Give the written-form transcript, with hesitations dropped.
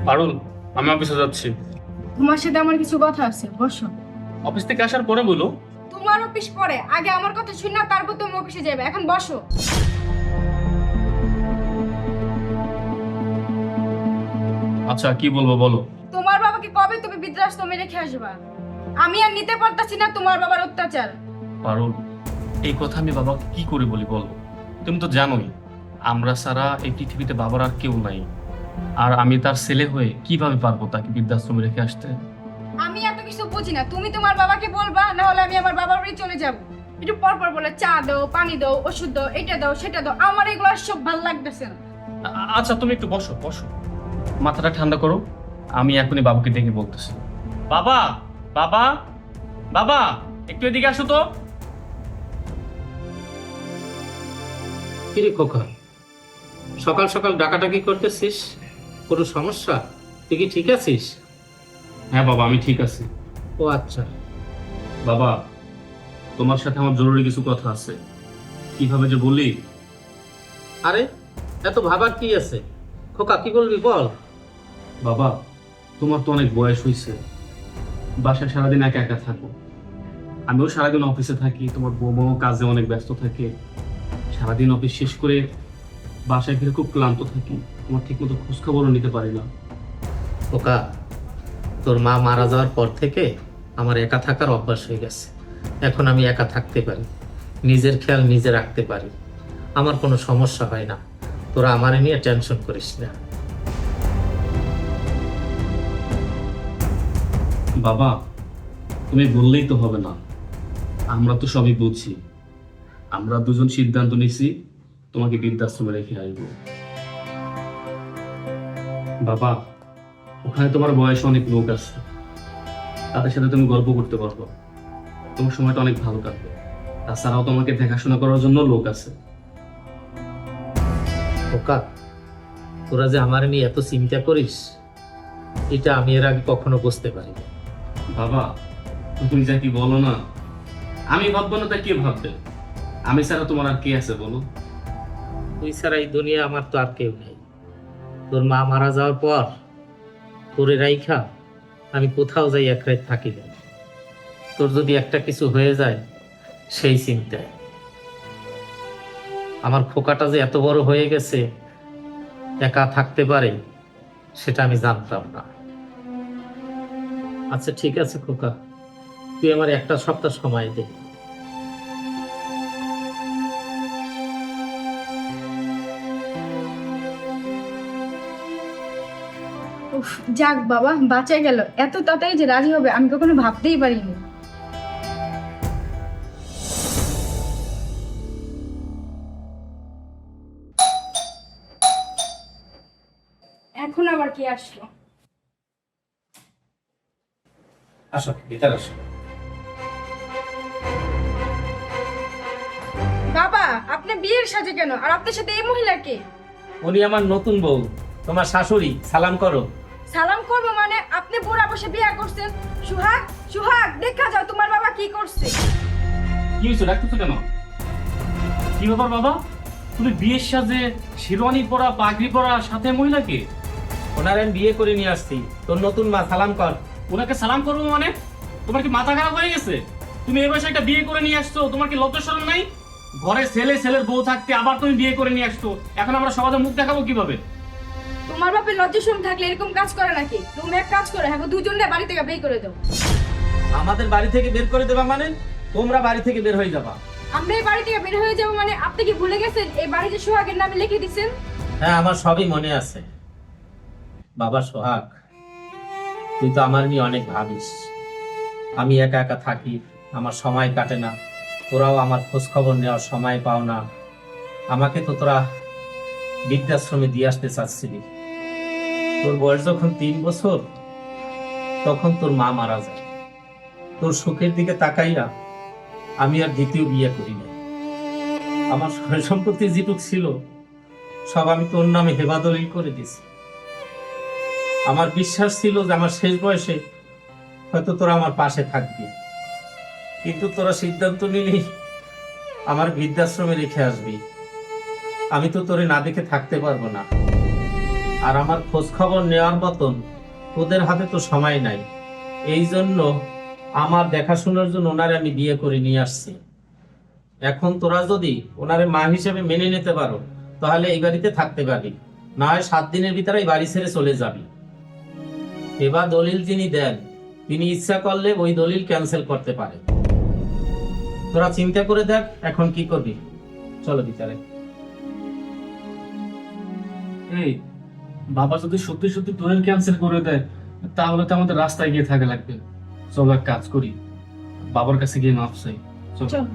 পারুল, আমি অফিসে যাচ্ছি। তোমার সাথে আমার কিছু কথা আছে, বসো। অফিস থেকে আসার পরে বলো। তোমার অফিস পরে, আগে আমার কথা শুন না, তারপর তুমি অফিসে যাবে। এখন বসো। আচ্ছা, কি বলবো বলো। তোমার বাবাকে কবে তুমি বৃদ্ধাশ্রমে রেখে আসবা? আমি আর নিতে পারতাছি না তোমার বাবার অত্যাচার। পারুল, এই কথা আমি বাবাকে কি করে বলি বলো? তুমি তো জানোই আমরা ছাড়া এই পৃথিবীতে বাবার আর কেউ নাই। আর আমি তার ছেলে হয়ে কিভাবে পারবো তাকে বৃদ্ধাশ্রমে রেখে আসতে? আমি এত কিছু বুঝি না, তুমি তোমার বাবাকে বলবা, না হলে আমি আমার বাবার বাড়ি চলে যাব। একটু পর পর বলে চা দাও, পানি দাও, ওষুধ দাও, এটা দাও, সেটা দাও। আমার এগুলো আর সব ভালো লাগতেছে না। আচ্ছা, তুমি একটু বসো বসো, মাথাটা ঠান্ডা করো। আমি এখনই বাবাকে ডেকে বলতেছি। বাবা, বাবা, বাবা, একটু এদিকে আসো তো। কিরে খোকা, সকাল সকাল ডাকাডাকি করতেছিস? কোনো সমস্যা? তুই কি ঠিক আছিস? হ্যাঁ বাবা, আমি ঠিক আছি। ও আচ্ছা। বাবা, তোমার সাথে আমার জরুরি কিছু কথা আছে। কিভাবে যে বলি। আরে এত ভাবার কি আছে? খোকা কি বলবি বল। বাবা, তোমার তো অনেক বয়স হয়েছে, বাসায় সারাদিন একা একা থাকো। আমিও সারাদিন অফিসে থাকি, তোমার বৌমাও কাজে অনেক ব্যস্ত থাকে। সারাদিন অফিস শেষ করে বাসায় ফিরে খুব ক্লান্ত থাকি, তোমার ঠিক মতো খোঁজ খবরও নিতে পারি না। খোকা, তোর মা মারা যাওয়ার পর থেকে আমার একা থাকার অভ্যাস হয়ে গেছে। এখন আমি একা থাকতে পারি, নিজের খেয়াল নিজে রাখতে পারি, আমার কোনো সমস্যা হয় না। তোরা আমারে নিয়ে টেনশন করিস না। বাবা, তুমি বললেই তো হবে না, আমরা তো সবই বুঝছি। আমরা দুজন সিদ্ধান্ত নিছি তোমাকে বৃদ্ধাশ্রমে রেখে আসবো। বাবা, ওখানে তোমার বয়সে অনেক লোক আছে, তাদের সাথে তুমি গল্প করতে পারবো, তোমার সময়টা অনেক ভালো কাটবে। তাছাড়াও তোমাকে দেখাশোনা করার জন্য লোক আছে। খোকা, তোরা যে আমার নিয়ে এত চিন্তা করিস, এটা আমি এর আগে কখনো বুঝতে পারিনি। বাবা, তুমি যা কি বলো না, আমি ভাববো না তা কে ভাববে? আমি ছাড়া তোমার আর কে আছে বলো? তুই ছাড়া এই দুনিয়া আমার তো আর কেউ নেই। তোর মা মারা যাওয়ার পর তোরে রাইখা আমি কোথাও যাই এক রাত থাকি না। তোর যদি একটা কিছু হয়ে যায় সেই চিন্তায়। আমার খোকাটা যে এত বড় হয়ে গেছে, একা থাকতে পারে, সেটা আমি জানতাম না। আচ্ছা ঠিক আছে খোকা, তুই আমার একটা সপ্তাহ সময় দে। উফ, যাক বাবা, বাঁচা গেল। এত তাড়াতাড়ি যে রাজি হবে আমি কখনো ভাবতেই পারিনি। এখন আবার কি আসলো? আসো ভিতরে আসো। বাবা, আপনি বিয়ের সাজে কেন? আর আপনার সাথে এই মহিলাকে? উনি আমার নতুন বউ, তোমার শাশুড়ি। সালাম করো। সালাম করবো মানে? আপনি বুড়া বসে বিয়ে করছেন। সুহাগ, সুহাগ, দেখা যাও তোমার বাবা কি করছে। কি হয়েছে, ডাকতেছো কেন? কি ব্যাপার বাবা, তুমি বিয়ের সাজে শেরওয়ানি পরা, পাগড়ি পরা, সাথে মহিলাকে? ওনার আমি বিয়ে করে নিয়ে আসছি। তোর নতুন মা, সালাম কর। ওনাকে সালাম করবো মানে? তোমার কি মাথা খারাপ হয়ে গেছে? তুমি এ বয়সে একটা বিয়ে করে নিয়ে আসছো, তোমার কি লজ্জা শরম নাই? ঘরে ছেলে ছেলের বউ থাকতে আবার তুমি বিয়ে করে নিয়ে আসছো, এখন আমরা সমাজে মুখ দেখাবো কিভাবে? তোমার বাপের লজ্জাশরম থাকলে এরকম কাজ করে নাকি? তুমি এক কাজ করো, হ্যাঁ দুজনে বাড়ি থেকে বের করে দাও। আমাদের বাড়ি থেকে বের করে দেবা মানে? তোমরা বাড়ি থেকে বের হয়ে যাবা। আমরা এই বাড়ি থেকে বের হয়ে যাবো মানে? আপনি কি ভুলে গেছেন এই বাড়িতে সোহাগের নামে লিখে দিছেন? হ্যাঁ, আমার সবই মনে আছে। বাবা সোহাগ, তুই তো আমার নিয়ে অনেক ভাবিস। আমি একা একা থাকি, আমার সময় কাটে না। তোরাও আমার খোঁজ খবর নেওয়ার সময় পাও না। আমাকে তো তোরা বৃদ্ধাশ্রমে দিয়ে আসতে চাচ্ছিলি। তোর বয়স যখন 3 বছর, তখন তোর মা মারা যায়। তোর সুখের দিকে তাকাইয়া আমি আর দ্বিতীয় বিয়ে করি না। আমার সয় সম্পত্তি যেটুক ছিল সব আমি তোর নামে হেবাদলিল করে দিছি। আমার বিশ্বাস ছিল যে আমার শেষ বয়সে হয়তো তোরা আমার পাশে থাকবি, কিন্তু তোরা সিদ্ধান্ত নিলি আমার বৃদ্ধাশ্রমে রেখে আসবি। আমি তো তোরে না দেখে থাকতে পারবো না। আর আমার খোঁজ খবর নেওয়ার মতন ওদের হাতে তো সময় নাই। এই জন্য আমার দেখাশোনার জন্য ওনারে আমি বিয়ে করে নিয়ে আসছি। এখন তোরা যদি ওনারে মা হিসেবে মেনে নিতে পারো তাহলে এই বাড়িতে থাকতে পারবি, না হয় 7 দিনের ভিতরে এই বাড়ি ছেড়ে চলে যাবি। এবার দলিল যিনি দেন তিনি ইচ্ছা করলে ওই দলিল ক্যান্সেল করতে পারে। তোরা চিন্তা করে দেখ এখন কি করবি। চলো ভিতরে। এই বাবা যদি সত্যি সত্যি দলিল ক্যান্সেল করে দেয় তাহলে তো আমাদের রাস্তায় গিয়ে থাকা লাগবে। চলো এক কাজ করি, বাবার কাছে গিয়ে মাফ চাই। চলো। চল